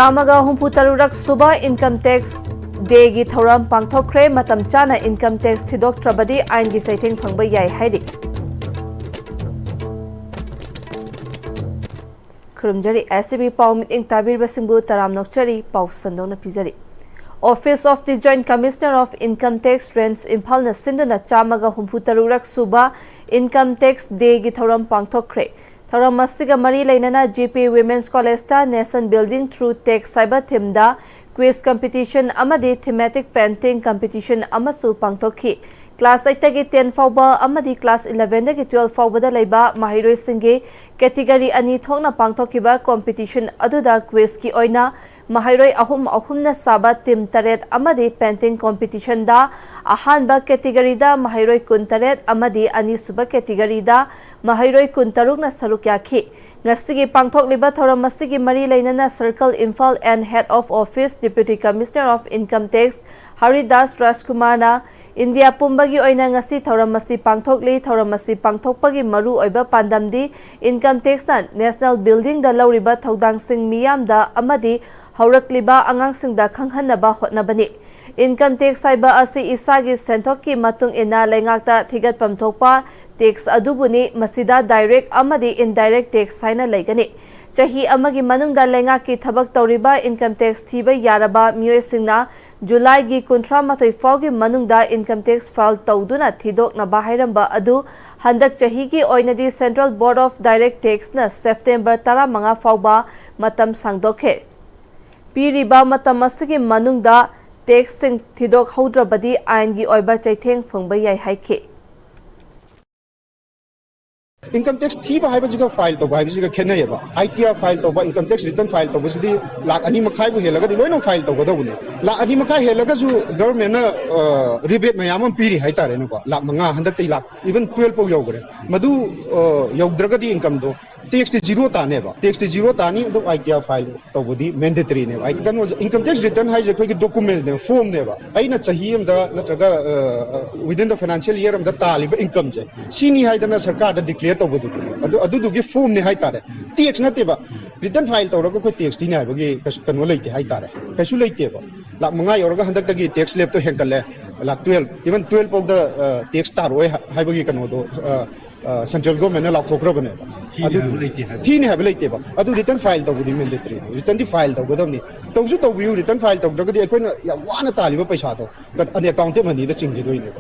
ꯆꯥꯝꯃꯒ ꯍꯨꯝꯐꯨꯇꯔꯨꯛ ꯁꯨꯕ income tax ꯗꯦꯒꯤ ꯊꯧꯔꯝ ꯄꯥꯡꯊꯣꯛꯈ꯭ꯔꯦ꯫ ꯃꯇꯝ ꯆꯥꯅ ꯏꯟꯀꯝ ꯇꯦꯛꯁ ꯊꯤꯗꯣꯛꯇ꯭ꯔꯕꯗꯤ ꯑꯥꯏꯟꯒꯤ ꯆꯩꯊꯦꯡ ꯐꯪꯕ ꯌꯥꯏ ꯍꯥꯏꯔꯤ꯫ ꯈꯨꯔꯨꯝꯖꯔꯤ ꯏꯁꯇꯤꯚꯤ ꯄꯥꯎ ꯃꯤꯠꯌꯦꯡ ꯇꯥꯕꯤꯔꯤꯕꯁꯤꯡꯕꯨ ꯇꯔꯥꯝ ꯅꯣꯛꯆꯔꯤ꯫ ꯄꯥꯎ ꯁꯟꯗꯣꯛꯅ ꯄꯤꯖꯔꯤ꯫ Office of the Joint Commissioner of Income Tax Range Imphal Sinduna ꯆꯥꯝꯃꯒ ꯍꯨꯝꯐꯨꯇꯔꯨꯛ ꯁꯨꯕ Income Tax Dayꯒꯤ ꯊꯧꯔꯝ ꯄꯥꯡꯊꯣꯛꯈ꯭ꯔꯦ꯫ ꯊꯧꯔꯝ ꯑꯁꯤꯒ ꯃꯔꯤ ꯂꯩꯅꯅ GP Women's Collegeꯇ Nation Building Through Tax ꯍꯥꯏꯕ ꯊꯤꯝꯗ quiz competition amadi thematic painting competition amasu pangthokhi। Class 8 10 fauba amadi class 11 12 faubada leiba mahiroi singi category ani thokna pangthokiba competition aduda quiz ki oina mahiroi ahumna saba team taret amadi painting competition da ahanba category da mahiroi kun taret amadi ani suba category da mahiroi kun tarukna saruk yakhi। Ngasigi pangthokliba thoram masigi mari leinana Circle Imphal and Head of Office Deputy Commissioner of Income Tax Haridas Rajkumar na India pumbagi oina ngasi thoram masi pangthokli। Thoram masi pangthokpagi maru oiba pandamdi Income Tax na National Building da lauriba thodang sing miyam da amadi haurakliba angang sing da khanghanaba hotnabani। Income tax saiba asi isagi senthokki matung ina lengakta thigat pamthokpa tax adubuni masida direct amadi indirect tax saina leigani। Chahi amagi manungda lengaki thabak tauriba income tax thiba yaraba miyoi singna July gi 38 faugi manungda income tax file tawduna thidokna bahairamba adu handak chahi gi oinadi Central Board of Direct Tax na September 15 fauba matam sangdokhe। Piriba matam asigi manungda tax sing thidok haudrabadi ain gi oiba chaitheng phangba yai haike। Income tax thiba haibajiga file to haibajiga khenayeba ITR file to income tax return file to bajidi lakh ani makhai bu helaga di loina file to godobune lakh ani makhai helaga ju government na rebate mayam am piri haitare no ko lakh manga handak tai lakh even 12 po yogre madu yogdraga di income do tax zero ta ne ba tax zero ta ni do ITR file to budi mandatory ne I can was income tax return hai je koi document ne form ne ba aina chahi am da natraga within the financial year am da taliba income je sini hai da sarkar da declare adu form ne haitare tax nate ba return file tawraga ko tax dina bagi kanu leite haitare kasu leite ba lakh manga yoraga handak tagi tax lab to henkale lakh 12 even 12 of the tax tar oi haibagi kanu do central government na lakthokra bane adu thine have leite ba adu return file to budi mandatory return di file to godamni tawju to view return file to daga di akoina ya wana taliba paisa to an account money da chingi doine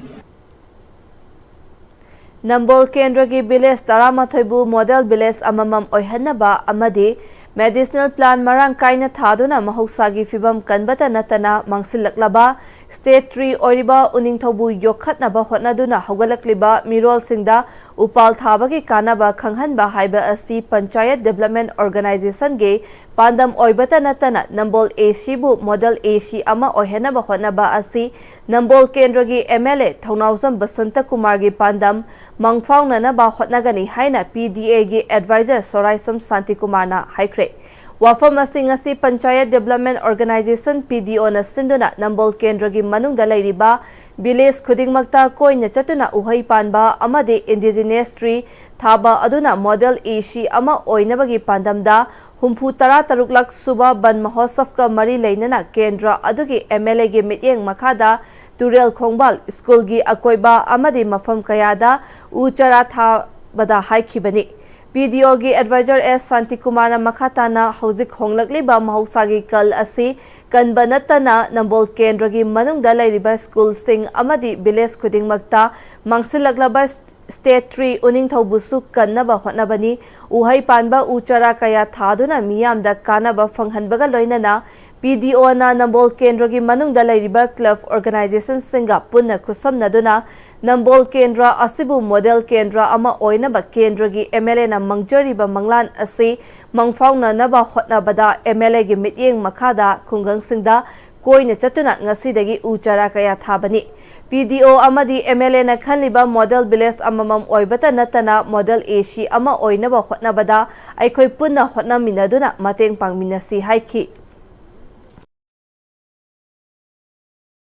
Nambol Kendragi Village Taramathoibu Model Village Amamam Oihanaba Amadi Medicinal Plant Marang Kaina Thaduna Mahousagi Fibam Kanbata Natana Mangsilaklaba State Tree Oriba Uningthobu Yokhatnaba Hotnaduna Hogalakliba Mirol Singda Upal Thabagi Kanaba Khanghanba Haiba Asi Panchayat Development Organization Ge Pandam Oibata Natana Nambol Asibu Model Ashi Ama Oihanaba Hotnaba Asi Nambol Kendragi MLA Thaunausam Basanta Kumar Gi Pandam Mangfaunana ba hotnagani haina PDA gi advisor Soraisam Santi Kumar na haikre। Wafam asing asi Panchayat Development Organization PDO na sinduna Nambol Kendra gi manungda lairiba village khudingmakta koina chatuna uhai panba amadi indigenous tree thaba aduna model AC ama oinabagi pandamda humpu tara taruk lak suba ban mahosaf ka mari leinana Kendra adugi MLA gi mityeng makhada Turel Khongbal School gi akoiba amadi mafam kayada uchara tha bada haikibani। PDO gi advisor S Santi Kumar makhatana hojik honglakli ba mahausagi kal asi kanbanatana Nambol Kendra gi manungda lairiba school sing amadi village khudingmakta mangsilaklaba state tree uningthobusu kannaba hotnabani uhai panba uchara kaya thaduna miyamda kanaba phanghanbaga loinana PDO na Nambol Kendra gi manungda lairiba club organization singa punna khusamnaduna Nambol Kendra asibu model Kendra ama oinaba Kendra gi MLA na mangjariba manglan asi mangfauna naba hotnabada MLA gi mityeng makhada khungang singda koina chatuna ngasidagi uchara kaya thabani। PDO amadi MLA na khanliba model village amamam oibata natana model AC ama oinaba hotnabada aikhoi punna hotnaminaduna mateng pangminasi haiki।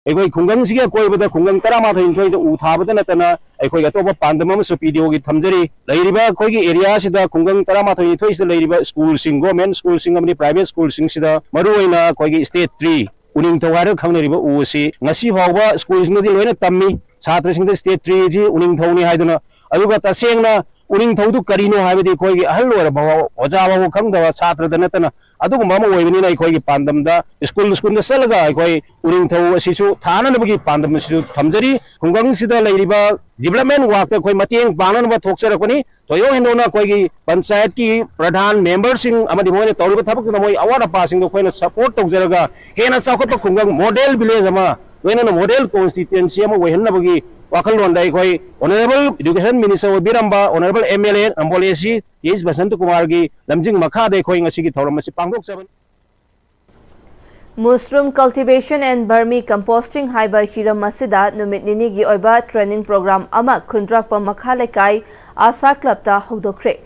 ꯑꯩꯈꯣꯏ ꯈꯨꯡꯒꯪꯁꯤꯒꯤ ꯑꯀꯣꯏꯕꯗ ꯈꯨꯡꯒꯪ 13 ꯎ ꯊꯥꯕꯗ ꯅꯠꯇꯅ ꯑꯩꯈꯣꯏ ꯑꯇꯣꯞꯄ ꯄꯥꯟꯗꯝ ꯑꯃꯁꯨ ꯄꯤꯗꯤꯑꯣꯒꯤ ꯊꯝꯖꯔꯤ ꯂꯩꯔꯤꯕ ꯑꯩꯈꯣꯏꯒꯤ ꯑꯦꯔꯤꯌꯥꯁꯤꯗ ꯈꯨꯡꯒꯪ 13 ꯁꯤꯗ ꯂꯩꯔꯤꯕ ꯁ꯭ꯀꯨꯜꯁꯤꯡ ꯒꯣꯔꯃꯦꯟꯠ ꯁ꯭ꯀꯨꯜꯁꯤꯡ ꯑꯃꯗꯤ ꯄ꯭ꯔꯥꯏꯚꯦꯠ ꯁ꯭ꯀꯨꯜꯁꯤꯡꯁꯤꯗ ꯃꯔꯨꯑꯣꯏꯅ ꯑꯩꯈꯣꯏꯒꯤ ꯁ꯭ꯇꯦꯠ ꯇ꯭ꯔꯤ ꯎꯅꯤꯡꯊꯧ ꯍꯥꯏꯔꯒ ꯈꯪꯅꯔꯤꯕ ꯎ ꯑꯁꯤ ꯉꯁꯤ ꯐꯥꯎꯕ ꯁ꯭ꯀꯨꯜꯁꯤꯡꯗꯗꯤ ꯂꯣꯏꯅ ꯇꯝꯃꯤ ꯁꯥꯇ꯭ꯔꯁꯤꯡꯗ ꯁ꯭ꯇꯦꯠ ꯇ꯭ꯔꯤꯁꯤ ꯎꯅꯤꯡꯊꯧꯅꯤ ꯍꯥꯏꯗꯨꯅ ꯑꯗꯨꯒ ꯇꯁꯦꯡꯅ उनिंगथौदु करिनो हाबेदि अखोइगी अहल ओइरबा ओजाबाबो खंगदबा छात्रदा नतना अदुगुम्बा अमा ओइबनिना अखोइगी पांदमदा स्कूल चलगा अखोइ उनिंगथौ असिसु थाननबगी पांदम असिसु थमजरी खुंगंगसिदा लैरिबा डेवलपमेंट वाक अखोइ मतेंग पांगनबा थोकसरकनी तोयो हेनोना अखोइगी पंचायत की प्रधान मेंबर सिंग अमदि मोइना तौरिबा थबकना मोइ अवार्ड पासिंग अखोइना सपोर्ट तौजरगा हेना चाखोप खुंगंग मॉडल विलेज अमा लोइना मॉडल कॉन्स्टिट्यूएंसी अमा ओइहन्नबगी वाखललोंदा अखोइ ऑनरेबल एजुकेशन मिनिस्टर बिरंबा ऑनरेबल एमएलए नंबोलेसी एस बसंत कुमार की लमजिंग मखादे अखोइ ngasi gi thauram asi pangdokjabani Mushroom cultivation and vermi composting haiba hiram asida numit nini gi oiba training program ama khundrakpa makha lekai asa club ta hodokre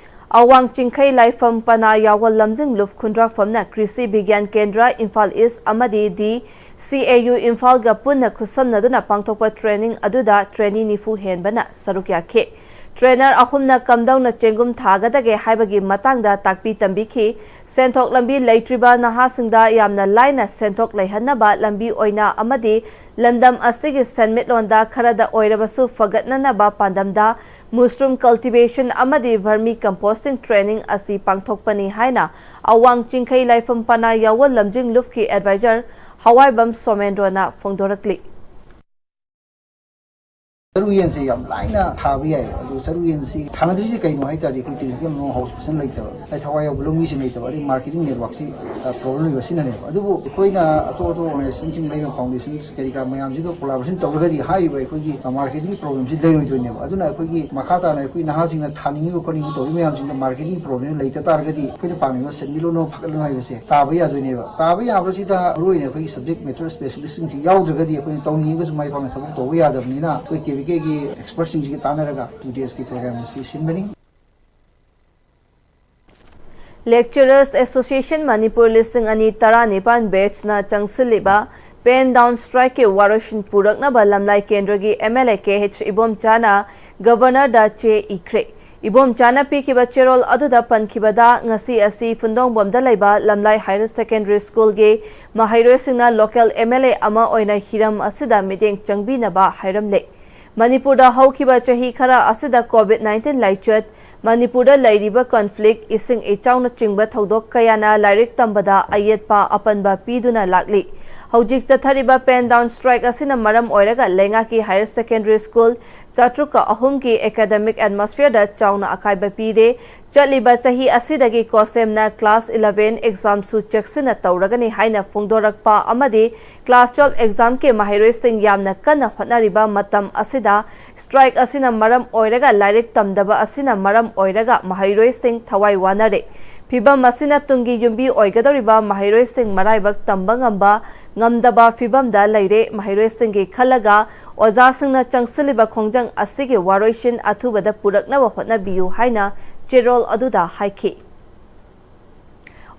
awang chingkhai laifam pana yawal lamjing luf khundrakpam na krisi bigyan kendra Imphal East amadi di CAU Imphal ga punna khusam naduna pangthokpa training aduda trainee nifu henbana sarukya khe trainer ahumna kamdawna chengum thagadage haibagi matangda takpi tambikhi senthok lambi leitriba nahasingda yamna laina senthok leihanaba lambi oina amadi lamdam asigi senmitlonda kharada oirabasu fagatnanaba pandamda mushroom cultivation amadi vermi composting training asi pangthokpani haina awang chingkhai laifam pana yawal lamjing lufki advisor hawaibam somendrona phongdorakli Saruyan se yam laina thabi ai adu saruyan se thanadri se kaino hai tari ko technical know how person like ta ai thawai blomi se nei ta ari marketing network si problem ba sin ne adu koina ato organization sing lai foundation kari ka mayam ji do collaboration tawga di hai ba ko gi marketing problem si dai roi ne aduna ko gi makhata na ko naha sing na thaning ko koni to mayam sing marketing problem lai ta tar ga di ko pani ba senilo no phakalo hai ba se ta ba ya do ne ba ta ba ya ba si da roi ne ko gi subject matter specialist sing yaw ga di ko ni tawni ga su mai pa na thab to ya da ni na ko ke की expert Singh की तानरगा 2 days की programme से सिनबनी Lecturers Association Manipur listing ani tara nipan batch na changsiliba pen down strike ke waroshin purakna balamlai kendra gi MLA KH Ibom Chana Governor da che ikre Ibom Chana pi ki bacherol aduda pankibada ngasi asi fundong bomda laiba lamlai higher secondary school ge mahairoi singna local MLA ama oina hiram asida meeting changbi na ba hairam le Manipur da haukiba chahi khara asida COVID-19 laichat Manipur da lairiba conflict ising echauna chingba thodok kayana lairik tambada ayetpa apanba piduna lakli Haujik chathariba pen down strike asina maram oiraga lenga ki higher secondary school chatruka ahum ki academic atmosphere da chauna akaiba pire chaliba chahi asidagi kosemna class 11 exam su checksina tauragani haina phongdorakpa amadi class 12 exam ke mahiroi sing yamna kana hotnariba matam asida strike asina maram oiraga lairik tamdaba asina maram oiraga mahiroi sing thawai wanare Fibam masina tungi yumbi oigadoriba mahiroi sing maraibak tambangamba ngamdaba fibam da laire mahiroi sing gi khalaga oza singna changsiliba khongjang asigi waroishin athubada puraknaba hotnabiyu haina cherol aduda haiki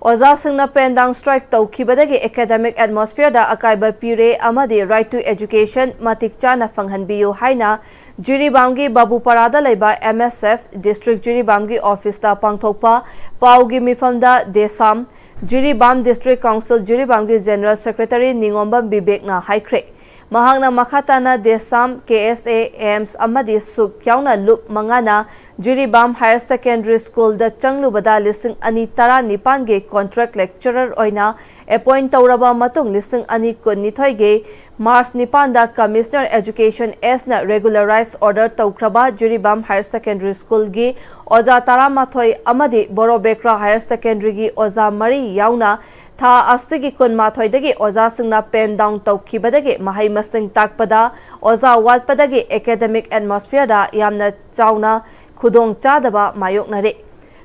Oza singna pen down strike tawkhibadagi academic atmosphere da akaiba pire amadi right to education matik chana phanghanbiyu haina Jiribamgi Babu Parada Laiba MSF District Jiribamgi Office da Pangthokpa Paugi Mifamda Desam Jiribam District Council Jiribamgi General Secretary Ningombam Bibekna Haikre Mahangna Makhatana Desam KSA AMS Amadi Suk Kyauna Lup Mangana Jiribam Higher Secondary School da Changlubada listing ani tara nipange contract lecturer oina appoint tauraba matung listing ani kunnithoi ge March Nipanda Commissioner Education S na regularized order taukraba Jiribam Higher Secondary School gi Oza Taramathoi amadi Borobekra Higher Secondary gi Oza Mari yauna tha asigi kunmathoi dagi Oza singna pen down taukhibadagi mahai masing takpada Oza watpadagi academic atmosphere da yamna chauna khudong chadaba mayoknare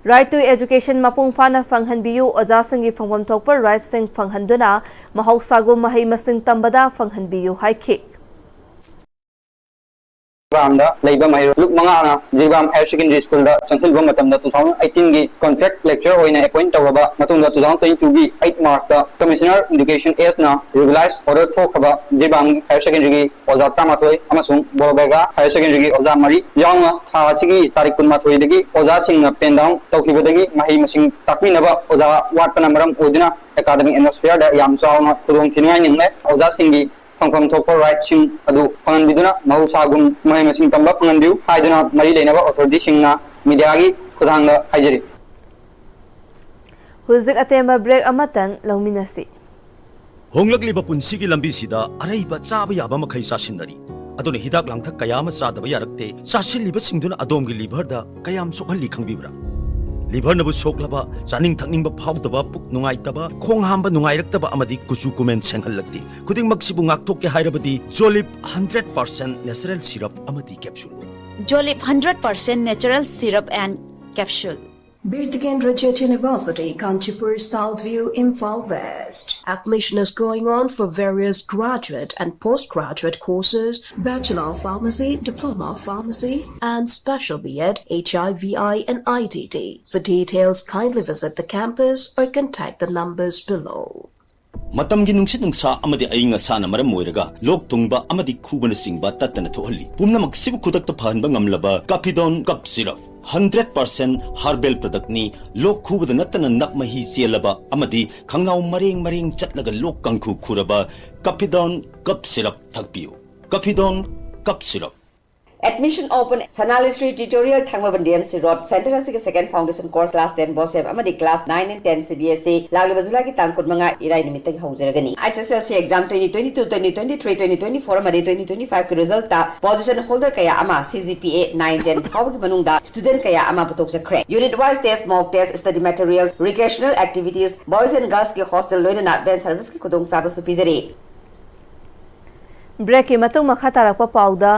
Right to education mapung fana phanghanbiyu oja singi phangwam thokpa right sing phanghanduna mahausagu mahai masing tambada phanghanbiyu haikhi ꯖꯤꯔꯤꯕꯥꯝꯗ ꯂꯩꯕ ꯃꯍꯩꯔꯣꯏ ꯂꯨꯞ ꯃꯉꯥꯅ Jiribam higher secondary ꯁ꯭ꯀꯨꯜꯗ ꯆꯪꯁꯤꯜꯂꯨꯕ ꯃꯇꯝꯗ 2018ꯒꯤ contract lecture ꯑꯣꯏꯅ appoint ꯇꯧꯔꯕ ꯃꯇꯨꯡꯗ 2022ꯒꯤ 8 ꯃꯥꯔꯆꯇ ꯀꯃꯤꯁꯅꯔ ꯏꯗꯨꯀꯦꯁꯟ ꯑꯦꯁꯅ ꯔꯤꯒꯨꯂꯥꯏꯖ ꯑꯣꯔꯗꯔ ꯊꯣꯛꯈ꯭ꯔꯕ ꯖꯤꯔꯤꯕꯥꯝ ꯍꯥꯌꯔ ꯁꯦꯀꯦꯟꯗꯔꯤꯒꯤ ꯑꯣꯖꯥ 13 ꯑꯃꯁꯨꯡ ꯕꯣꯔꯣꯕꯦꯒꯥ ꯍꯥꯌꯔ ꯁꯦꯀꯦꯟꯗꯔꯤꯒꯤ ꯑꯣꯖꯥ 4 ꯌꯥꯎꯅ ꯊꯥ ꯑꯁꯤꯒꯤ ꯇꯥꯔꯤꯛ 12ꯗꯒꯤ ꯑꯣꯖꯥꯁꯤꯡꯅ ꯄꯦꯟ ꯗꯥꯎꯟ ꯇꯧꯈꯤꯕꯗꯒꯤ ꯃꯍꯩ ꯃꯁꯤꯡ ꯇꯥꯛꯄꯤꯅꯕ ꯑꯣꯖꯥ ꯋꯥꯠꯄꯅ ꯃꯔꯝ ꯑꯣꯏꯗꯨꯅ ꯑꯦꯀꯥꯗꯃꯤꯛ ꯑꯦꯠꯃꯣꯁꯐꯤꯌꯔꯗ ꯌꯥꯝ ꯆꯥꯎꯅ ꯈꯨꯗꯣꯡꯊꯤꯅꯤꯡꯉꯥꯏ ꯅꯪꯂꯦ ꯑꯣꯖꯥꯁꯤꯡꯒꯤ ꯐꯪꯐꯝ ꯊꯣꯛꯄ ꯔꯥꯏꯠꯁꯤꯡ ꯑꯗꯨ ꯐꯪꯍꯟꯕꯤꯗꯨꯅ ꯃꯍꯧꯁꯥꯒꯨꯝ ꯃꯍꯩ ꯃꯁꯤꯡ ꯇꯝꯕ ꯐꯪꯍꯟꯕꯤꯌꯨ ꯍꯥꯏꯗꯨꯅ ꯃꯔꯤ ꯂꯩꯅꯕ ꯑꯣꯊꯣꯔꯤꯇꯤꯁꯤꯡꯅ ꯃꯤडियाꯒꯤ ꯈꯨꯠꯊꯥꯡꯗ ꯍꯥꯏꯖꯔꯤ ꯍꯧꯖꯤꯛ ꯑꯇꯦꯝꯕ ꯕ꯭ꯔꯦꯛ ꯑꯃꯇꯪ ꯂꯧꯃꯤꯟꯅꯁꯤ ꯍꯣꯡꯂꯛꯂꯤꯕ ꯄꯨꯟꯁꯤꯒꯤ ꯂꯝꯕꯤꯁꯤꯗ ꯑꯔꯩꯕ ꯆꯥꯕ ꯌꯥꯕ ꯃꯈꯩ ꯆꯥꯁꯤꯟꯅꯔꯤ ꯑꯗꯨꯅ ꯍꯤꯗꯥꯛ ꯂꯥꯡꯊꯛ ꯀꯌꯥ ꯑꯃ ꯆꯥꯗꯕ ꯌꯥꯔꯛꯇꯦ ꯆꯥꯁꯤꯜꯂꯤꯕꯁꯤꯡꯗꯨꯅ ꯑꯗꯣꯝꯒꯤ ꯂꯤꯚꯔꯗ ꯀꯌꯥꯝ ꯁꯣꯛꯍꯜꯂꯤ ꯈꯪꯕꯤꯕ꯭ꯔꯥ ꯂꯤꯚꯔꯅꯕꯨ ꯁꯣꯛꯂꯕ ꯆꯥꯅꯤꯡ ꯊꯛꯅꯤꯡꯕ ꯐꯥꯎꯗꯕ ꯄꯨꯛ ꯅꯨꯡꯉꯥꯏꯇꯕ ꯈꯣꯡ ꯍꯥꯝꯕ ꯅꯨꯡꯉꯥꯏꯔꯛꯇꯕ ꯑꯃꯗꯤ ꯀꯨꯆꯨ ꯀꯨꯃꯦꯟ ꯁꯦꯡꯍꯜꯂꯛꯇꯦ ꯈꯨꯗꯤꯡꯃꯛꯁꯤꯕꯨ ꯉꯥꯛꯊꯣꯛꯀꯦ ꯍꯥꯏꯔꯕꯗꯤ ꯖꯣꯂꯤꯞ 100% ꯅꯦꯆꯔꯦꯜ ꯁꯤꯔꯞ ꯑꯃꯗꯤ capsule Jolip 100% natural syrup and capsule. Birtikendra University, Kanchipur, Southview, Imphal West. Admission is going on for various graduate and postgraduate courses, Bachelor of Pharmacy, Diploma of Pharmacy, and Special B.Ed, HIVI and IDD. For details, kindly visit the campus or contact the numbers below. ꯃꯇꯝꯒꯤ ꯅꯨꯡꯁꯤꯠ ꯅꯨꯡꯁꯥ ꯑꯃꯗꯤ ꯑꯏꯪ ꯑꯁꯥꯅ ꯃꯔꯝ ꯑꯣꯏꯔꯒ ꯂꯣꯛ ꯊꯨꯡꯕ ꯑꯃꯗꯤ ꯈꯨꯕꯅ ꯆꯤꯡꯕ ꯇꯠꯇꯅ ꯊꯣꯛꯍꯜꯂꯤ ꯄꯨꯝꯅꯃꯛꯁꯤꯕꯨ ꯈꯨꯗꯛꯇ ꯐꯍꯟꯕ ꯉꯝꯂꯕ ꯀꯥꯐꯤꯗꯣꯟ ꯀꯞ ꯁꯤꯔꯞ 100% ꯍꯥꯔꯕꯦꯜ ꯄ꯭ꯔꯗꯛꯅꯤ ꯂꯣꯛ ꯈꯨꯕꯗ ꯅꯠꯇꯅ ꯅꯞ ꯃꯍꯤ ꯆꯦꯜꯂꯕ ꯑꯃꯗꯤ ꯈꯪꯅꯥꯎ ꯃꯔꯦꯡ ꯃꯔꯦꯡ ꯆꯠꯂꯒ ꯂꯣꯛ ꯀꯪꯈꯨ ꯈꯨꯔꯕ ꯀꯥꯐꯤꯗꯣꯟ ꯀꯞ syrup ꯊꯛꯄꯤꯌꯨ ꯀꯥꯐꯤꯗꯣꯟ cup syrup Admission open Sanalistry Tutorial Thangmaban DMC Road Center Asika Second Foundation Course Class 10 Bosep Amadi Class 9 and 10 CBSE Lagli Bazulagi Tangkut Manga Irai Nimitag Hauseragani SSLC Exam 2022 2023 2024 Amadi 2025 ki result ta position holder kaya ama CGPA 9 10 hawagi manungda student kaya ama putok sa crack unit wise test mock test study materials recreational activities boys and girls ki hostel loidana ben service ki kudong saba supizari Break ki matung makhatarapa pauda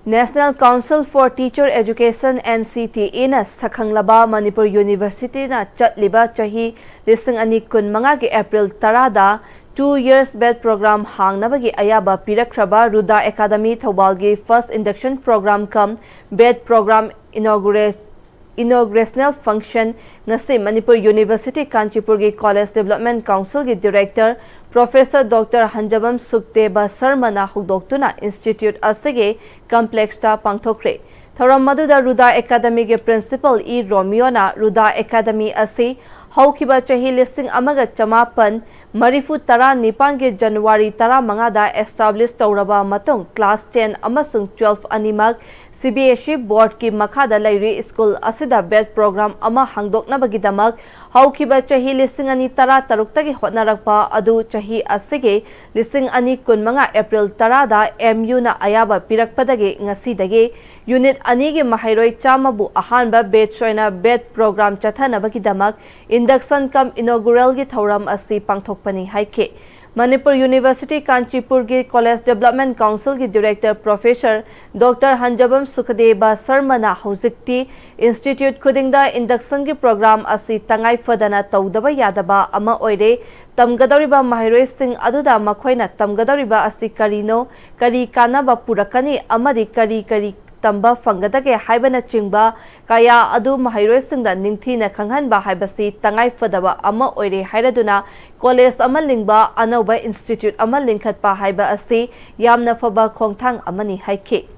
National Council for Teacher Education NCTE na sakhanglaba Manipur University na chatliba chahi 2025 ki April 10 da 2 years bed program hangnabagi ayaba pirakhraba Ruda Academy Thobalgi first induction program kam bed program inaugurational function ngasi Manipur University Kanchipur gi College Development Council gi Director Professor Dr. Hanjabam Sukteba Sarmana Hugdoktuna Institute Asige Complex ta Pangthokre. Thoram Maduda Ruda Academy ge Principal E. Romeona Ruda Academy Asi Haukiba Chahi listing Amaga Chamapan Marifu Tara Nipan ge January Tara Mangada establish Tauraba Matung Class 10 Amasung 12 Animag CBSE Board ki Makhada Lairi School Asida Bed Program Ama Hangdokna Bagidamak Haukiba Chahi listing ani Tara Taruktagi Hotnarakpa Adu Chahi Asige listing ani Kun Manga April Tarada MU na Ayaba Pirakpadage Ngasidage Unit Anigi Mahairoi Chamabu Ahanba Bed Shoina Bed Program Chathana Bagidamak Induction Kam Inaugural gi Thauram Asi Pangthokpani Haike Manipur University Kanchipur gi College Development Council gi Director Professor Dr. Hanjabam Sukadeba Sarmana Hozikti Institute Khudingda Induction gi program asi tangai fadana tawdaba yadaba ama oire tamgadoriba mahiroi sing aduda makhoina tamgadoriba asi karino kari kanaba purakani amadi kari tamba fangadage haibana chingba kaya adu mahiroi singda ningthina khanghanba haibasi tangai fadaba ama oire hairaduna college ama lingba anauba institute ama lingkhatpa haiba asi yamna faba khongthang amani haike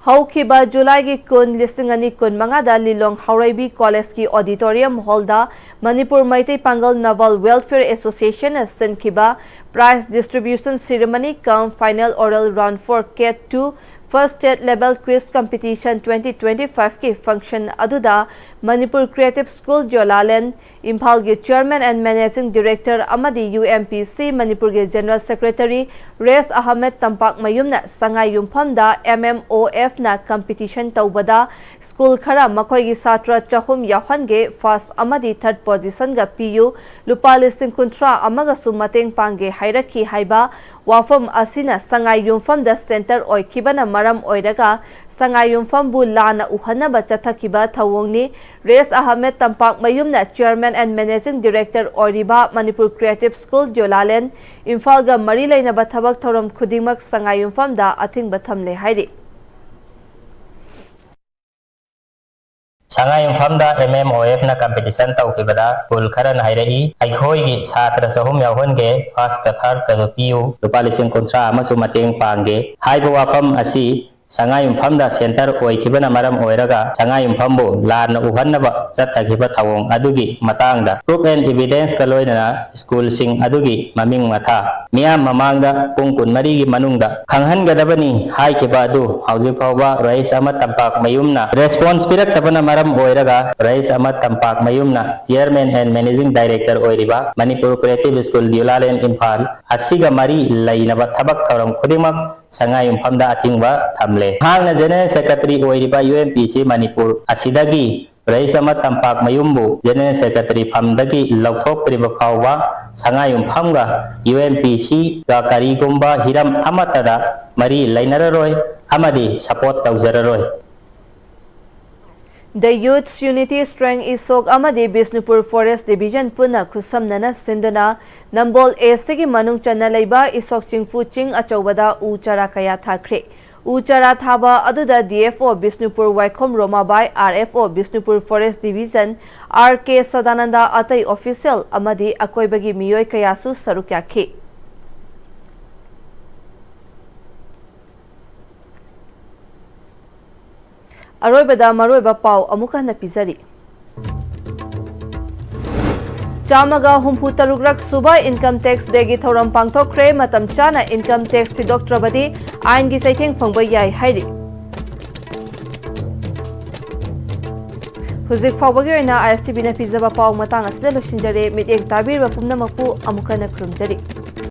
Haukiba July ki kun listing ani kun mangada Lilong Hauraibi College ki Auditorium Hall da Manipur Maitai Pangal Naval Welfare Association as Senkiba prize distribution ceremony cum final oral round for Cat 2 First State Level Quiz Competition 2025 ki function aduda Manipur Creative School Jolalen Imphal gi Chairman and Managing Director amadi UMPC Manipur gi General Secretary Res Ahmed Tampak Mayumna Sangai Yumpham MMOF na competition tawbada school khara makhoi gi satra chahum yahange first amadi third position ga PU lupa listing kuntra amaga sumateng pangge hairakhi haiba Wafam asina sangai yumfamda center oikibana maram oiraga sangai yumfambu lana uhanaba chathakiba thawongni Res Ahmed Tampak Mayumna Chairman and Managing Director Oriba Manipur Creative School Jolalen Imfalga Mari Lainaba Thabak Thoram Khudingmak sangai yumfamda athingba thamle hairi Sangai yumfamda MMOF na competition tawkibada school kharan hairei aikhoigi chhatra sahum yawhonge first ka third ka piu lupa lising kontra amasu mateng pangge haiba wafam asi sangai yumfamda center oikibana maram oiraga sangai yumfambu larna uhannaba chathakiba thawong adugi matangda proof and evidence ka loinana school sing adugi maming matha miyam mamangda pungkun mari gi manungda khanghangadabani haikiba adu hauji phawba rais amat tampak mayumna response pirak tabana maram oiraga rais amat tampak mayumna chairman and managing director oiriba Manipur Creative School Diolalen Imphal asiga mari lainaba thabak thoram khudimak sangai yumfamda athingba thamle hangna general secretary oiriba UMPC Manipur asidagi rais amat tampak mayumbu general secretary phamdagi lauthokriba phawba sangai yumfamga UMPC ga karigumba hiram amatada mari lainararoi amadi support tawjararoi. The Youth's Unity Strength Isok Amadi Bisnupur Forest Division Puna Kusamnana Sinduna Nambol Estigi Manung Chana Laiba Isok Chingfu Ching Achawada Uchara Kaya Thakre Uchara Thaba Aduda DFO Bisnupur Waikom Romabai RFO Bisnupur Forest Division RK Sadananda Atai Official Amadi Akoibagi Miyoi Kayasu Sarukyakhe Aroibada Maroiba Pau Amuka Napizari Chamaga Humpu Tarugrak Subai Income Tax Degi Thoram Pangthokre Matam Chana Income Tax Tidoktrabadi Ain gi Saitheng Phangba Yai Hairi Huzik Phawbagi Oina ISTB na Pizaba Pau Matang Asida Losinjare Miteng Tabir Pumnamaku Amuka na Krumjari